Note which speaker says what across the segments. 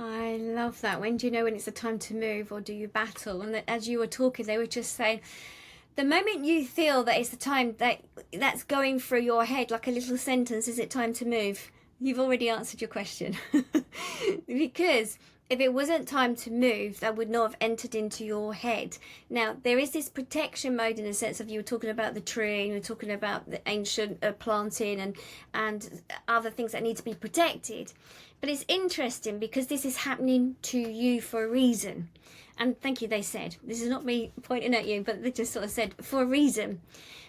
Speaker 1: I love that. When do you know when it's the time to move, or do you battle? And as you were talking, they were just saying, the moment you feel that it's the time that's going through your head like a little sentence, is it time to move? You've already answered your question. Because if it wasn't time to move, that would not have entered into your head. Now, there is this protection mode in the sense of, you were talking about the tree, and you were talking about the ancient planting and other things that need to be protected. But it's interesting because this is happening to you for a reason. And thank you, they said. This is not me pointing at you, but they just sort of said, for a reason.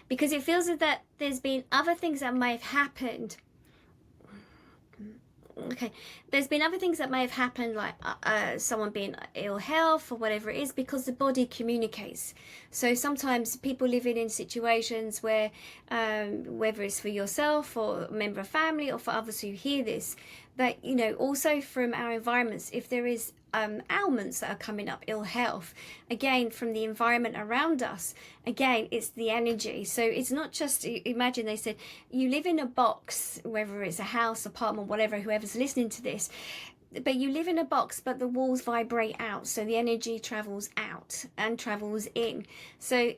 Speaker 1: Because it feels as that there's been other things that may have happened. Okay, there's been other things that may have happened, like someone being ill health or whatever it is, because the body communicates. So sometimes people living in situations where, whether it's for yourself or a member of family or for others who hear this, that, you know, also from our environments, if there is ailments that are coming up, ill health, again from the environment around us, again it's the energy. So it's not just, imagine they said you live in a box, whether it's a house, apartment, whatever, whoever's listening to this, but you live in a box, but the walls vibrate out, so the energy travels out and travels in. So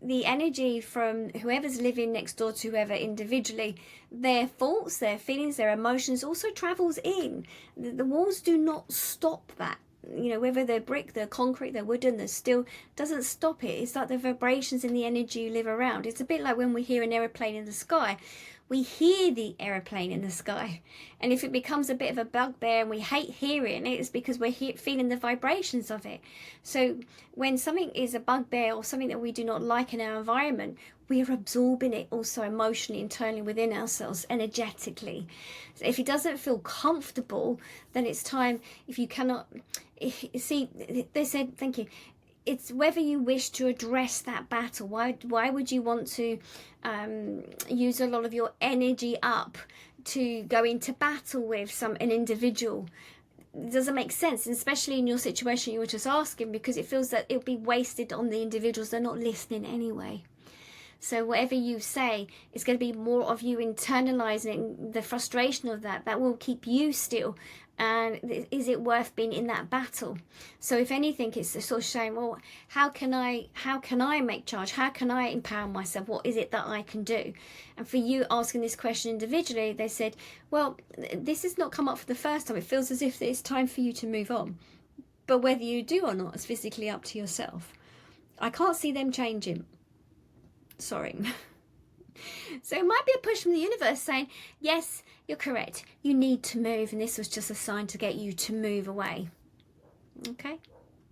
Speaker 1: the energy from whoever's living next door to whoever individually, their thoughts, their feelings, their emotions also travels in. The walls do not stop that. You know, whether they're brick, they're concrete, they're wooden, they're steel, doesn't stop it. It's like the vibrations in the energy you live around. It's a bit like when we hear an aeroplane in the sky. We hear the aeroplane in the sky, and if it becomes a bit of a bugbear and we hate hearing it, it's because we're feeling the vibrations of it. So when something is a bugbear or something that we do not like in our environment, we are absorbing it also emotionally, internally within ourselves, energetically. So if it doesn't feel comfortable, then it's time, if you cannot, see, they said, thank you, it's whether you wish to address that battle. Why would you want to use a lot of your energy up to go into battle with an individual? It doesn't make sense, especially in your situation you were just asking, because it feels that it'll be wasted on the individuals. They're not listening anyway. So whatever you say is going to be more of you internalizing the frustration of that will keep you still. And is it worth being in that battle? So if anything, it's a sort of shame, well, how can I make charge? How can I empower myself? What is it that I can do? And for you asking this question individually, they said, well, this has not come up for the first time. It feels as if it's time for you to move on. But whether you do or not is physically up to yourself. I can't see them changing. Sorry. So it might be a push from the universe saying, yes, you're correct, you need to move, and this was just a sign to get you to move away. Okay,